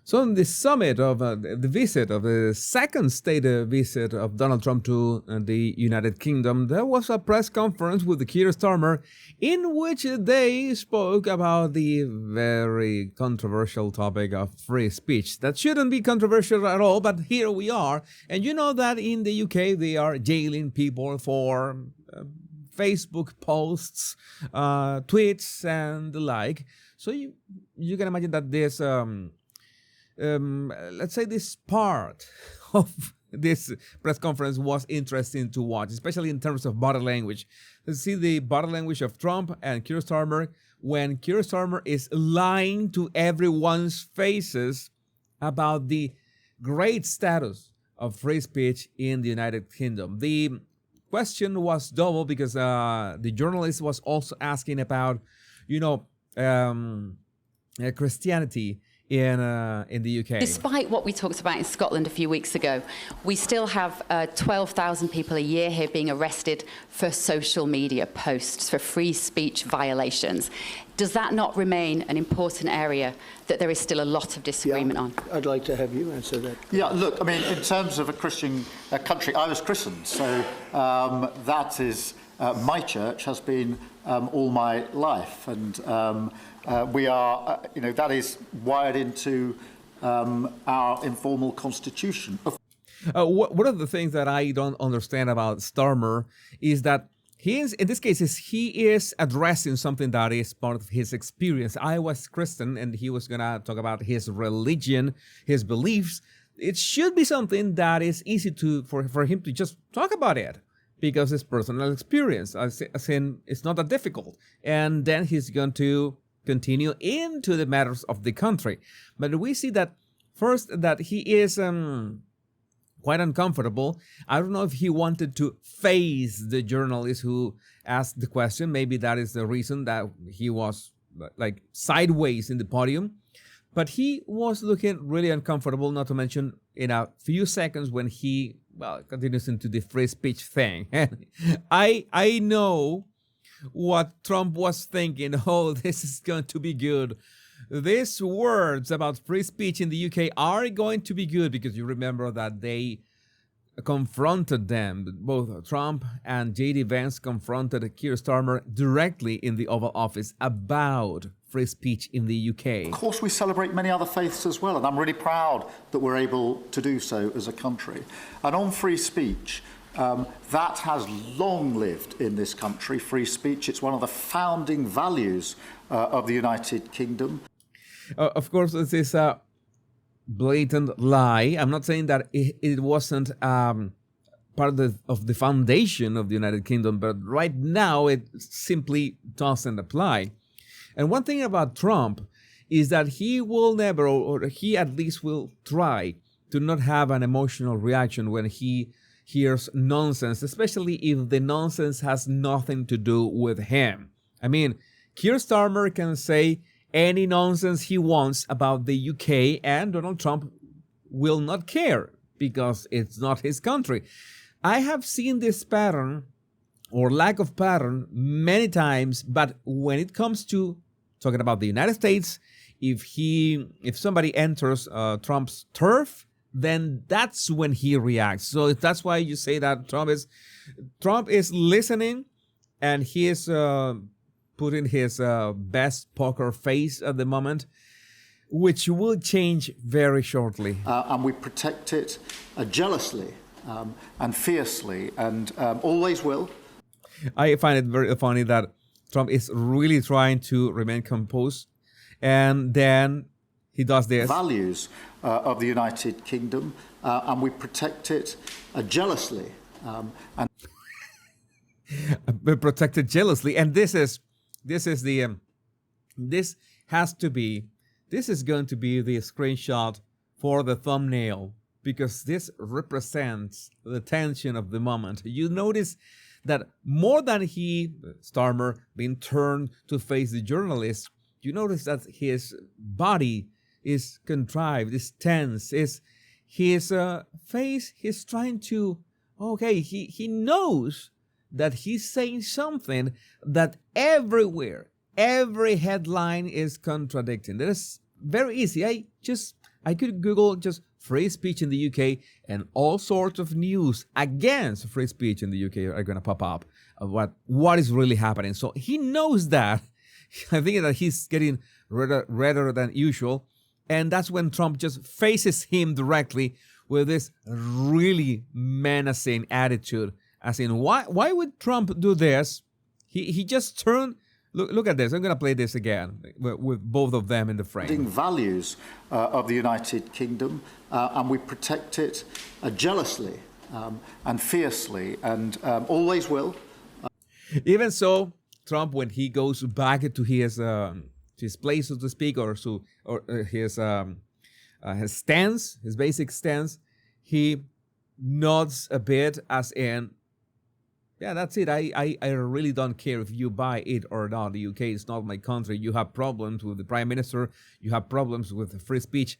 So, in the summit of the visit of the second state visit of Donald Trump to the United Kingdom, there was a press conference with Keir Starmer in which they spoke about the very controversial topic of free speech. That shouldn't be controversial at all, but here we are. And you know that in the UK they are jailing people for Facebook posts, tweets, and the like. So you can imagine that this. Let's say this part of this press conference was interesting to watch, especially in terms of body language. Let's see the body language of Trump and Keir Starmer when Keir Starmer is lying to everyone's faces about the great status of free speech in the United Kingdom. The question was double because the journalist was also asking about, Christianity in the UK. Despite what we talked about in Scotland a few weeks ago, we still have 12,000 people a year here being arrested for social media posts, for free speech violations. Does that not remain an important area that there is still a lot of disagreement on? I'd like to have you answer that. Yeah, look, I mean, in terms of a Christian country, I was christened, so that is, my church has been all my life, and we are, that is wired into our informal constitution. One of the things that I don't understand about Starmer is that in this case, he is addressing something that is part of his experience. I was Christian, and he was going to talk about his religion, his beliefs. It should be something that is easy for him to just talk about it, because it's personal experience. As in, it's not that difficult. And then he's going to continue into the matters of the country. But we see that first that he is quite uncomfortable. I don't know if he wanted to face the journalist who asked the question. Maybe that is the reason that he was like sideways in the podium. But he was looking really uncomfortable, not to mention in a few seconds when he, continues into the free speech thing. I know what Trump was thinking. Oh, this is going to be good. These words about free speech in the UK are going to be good, because you remember that they confronted them. Both Trump and J.D. Vance confronted Keir Starmer directly in the Oval Office about free speech in the UK. Of course, we celebrate many other faiths as well, and I'm really proud that we're able to do so as a country. And on free speech, that has long lived in this country, free speech. It's one of the founding values of the United Kingdom. Of course, this is a blatant lie. I'm not saying that it wasn't part of the foundation of the United Kingdom, but right now it simply doesn't apply. And one thing about Trump is that he will never, or he at least will try to not have an emotional reaction when he hears nonsense, especially if the nonsense has nothing to do with him. I mean, Keir Starmer can say any nonsense he wants about the UK, and Donald Trump will not care because it's not his country. I have seen this pattern or lack of pattern many times, but when it comes to talking about the United States, if somebody enters Trump's turf, then that's when he reacts. So that's why you say that Trump is listening, and he is putting his best poker face at the moment, which will change very shortly. And we protect it jealously and fiercely, and always will. I find it very funny that Trump is really trying to remain composed, and then he does this. Values of the United Kingdom, and we protect it jealously. And protect it jealously, and this is going to be the screenshot for the thumbnail, because this represents the tension of the moment. You notice that more than Starmer, being turned to face the journalist, you notice that his body is contrived, is tense, his face, he's trying to, he knows that he's saying something that everywhere, every headline is contradicting. That is very easy. I just I could Google just free speech in the UK, and all sorts of news against free speech in the UK are going to pop up of what is really happening. So he knows that. I think that he's getting redder than usual. And that's when Trump just faces him directly with this really menacing attitude. As in, why would Trump do this? He just turned... Look at this. I'm going to play this again with both of them in the frame. Values of the United Kingdom, and we protect it jealously and fiercely, and always will. Even so, Trump, when he goes back to his place, so to speak, or his stance, his basic stance, he nods a bit, as in, yeah, that's it. I really don't care if you buy it or not. The UK is not my country. You have problems with the Prime Minister. You have problems with free speech.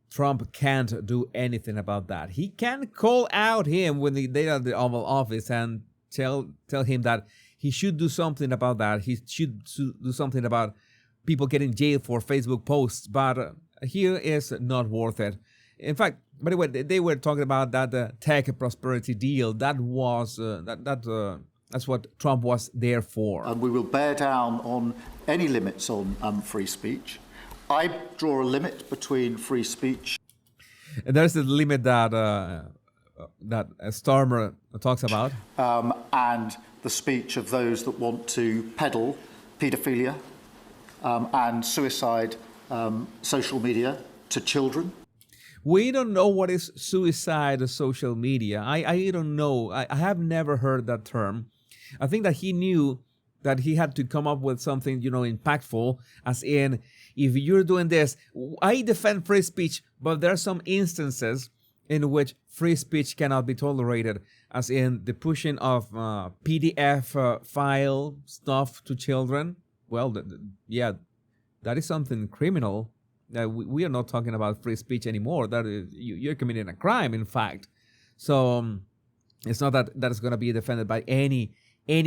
Trump can't do anything about that. He can call out him when they're at the Oval Office and tell him that he should do something about that. He should do something about people getting jailed for Facebook posts. But here is not worth it. In fact, by the way, they were talking about that tech prosperity deal. That was that's what Trump was there for. And we will bear down on any limits on free speech. I draw a limit between free speech. And there's the limit that Starmer talks about. And the speech of those that want to peddle paedophilia and suicide social media to children. We don't know what is suicide social media. I don't know. I have never heard that term. I think that he knew that he had to come up with something, impactful, as in, if you're doing this, I defend free speech, but there are some instances in which free speech cannot be tolerated, as in the pushing of PDF file stuff to children. Well, yeah, that is something criminal. We are not talking about free speech anymore. That is, you're committing a crime, in fact. So it's not that is going to be defended by any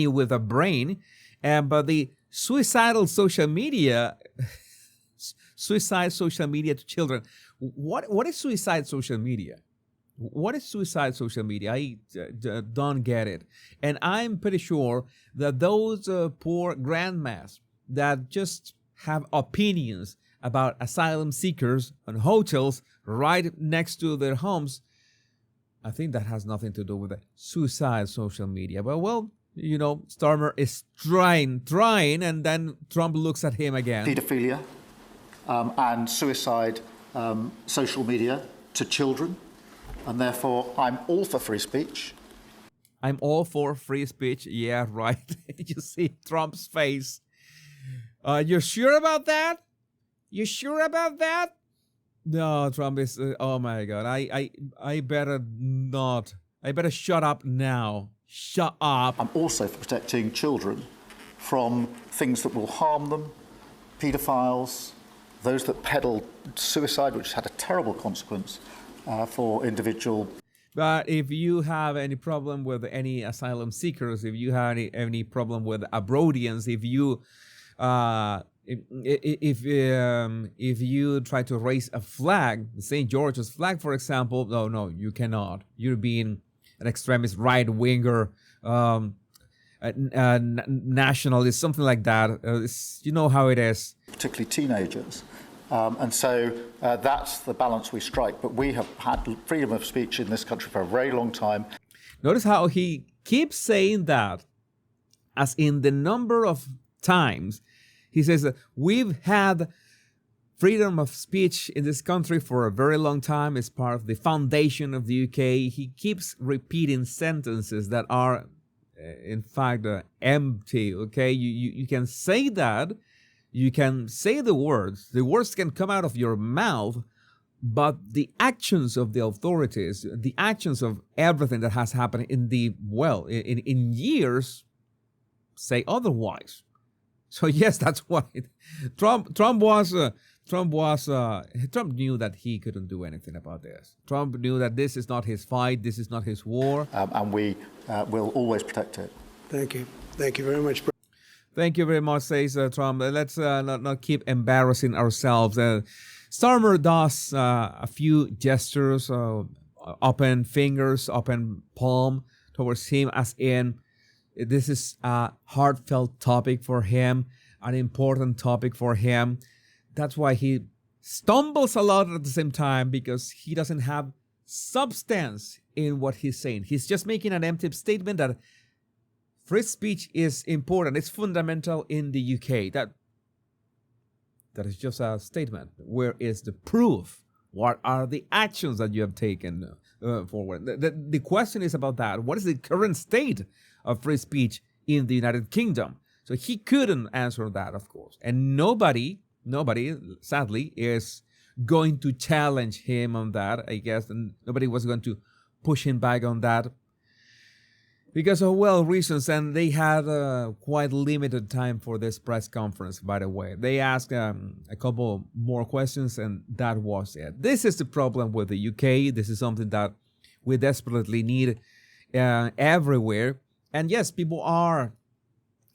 with a brain. But the suicidal social media, suicide social media to children. What is suicide social media? What is suicide social media? I don't get it. And I'm pretty sure that those poor grandmas that just have opinions about asylum seekers and hotels right next to their homes, I think that has nothing to do with the suicide social media. But well, Starmer is trying, and then Trump looks at him again. Paedophilia and suicide social media to children, and therefore I'm all for free speech. I'm all for free speech. Yeah, right. You see Trump's face. You're sure about that? You sure about that? No, Trump is... oh my God. I better not. I better shut up now. Shut up. I'm also for protecting children from things that will harm them, paedophiles, those that peddle suicide, which had a terrible consequence for individual. But if you have any problem with any asylum seekers, if you have any problem with Abrodians, if you... if you try to raise a flag, St. George's flag, for example, no, you cannot. You're being an extremist right-winger, nationalist, something like that. You know how it is. Particularly teenagers. And so that's the balance we strike. But we have had freedom of speech in this country for a very long time. Notice how he keeps saying that, as in the number of times he says that we've had freedom of speech in this country for a very long time. It's part of the foundation of the UK. He keeps repeating sentences that are, in fact, empty, okay? You can say that. You can say the words. The words can come out of your mouth, but the actions of the authorities, the actions of everything that has happened in years say otherwise. So yes, that's why Trump knew that he couldn't do anything about this. Trump knew that this is not his fight, this is not his war. And we will always protect it. Thank you. Thank you very much. Thank you very much, says Trump. Let's not keep embarrassing ourselves. Starmer does a few gestures, open fingers, open palm towards him, as in this is a heartfelt topic for him, an important topic for him. That's why he stumbles a lot at the same time, because he doesn't have substance in what he's saying. He's just making an empty statement that free speech is important. It's fundamental in the UK. That is just a statement. Where is the proof? What are the actions that you have taken forward? The question is about that. What is the current state of free speech in the United Kingdom? So he couldn't answer that, of course. And nobody, sadly, is going to challenge him on that, I guess. And nobody was going to push him back on that, because of reasons, and they had quite limited time for this press conference, by the way. They asked a couple more questions, and that was it. This is the problem with the UK. This is something that we desperately need everywhere. And yes, people are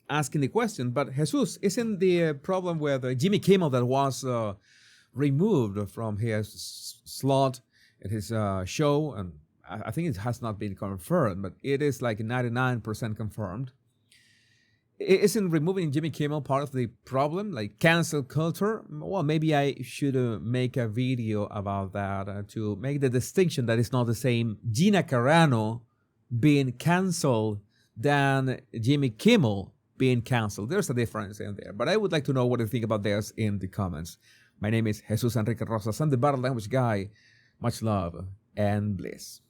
asking the question, but Jesus, isn't the problem with Jimmy Kimmel that was removed from his slot at his show, and I think it has not been confirmed, but it is like 99% confirmed. Isn't removing Jimmy Kimmel part of the problem, like cancel culture? Well, maybe I should make a video about that to make the distinction that it's not the same Gina Carano being canceled than Jimmy Kimmel being canceled. There's a difference in there, but I would like to know what you think about this in the comments. My name is Jesus Enrique Rosas. I'm the Battle Language Guy. Much love and bliss.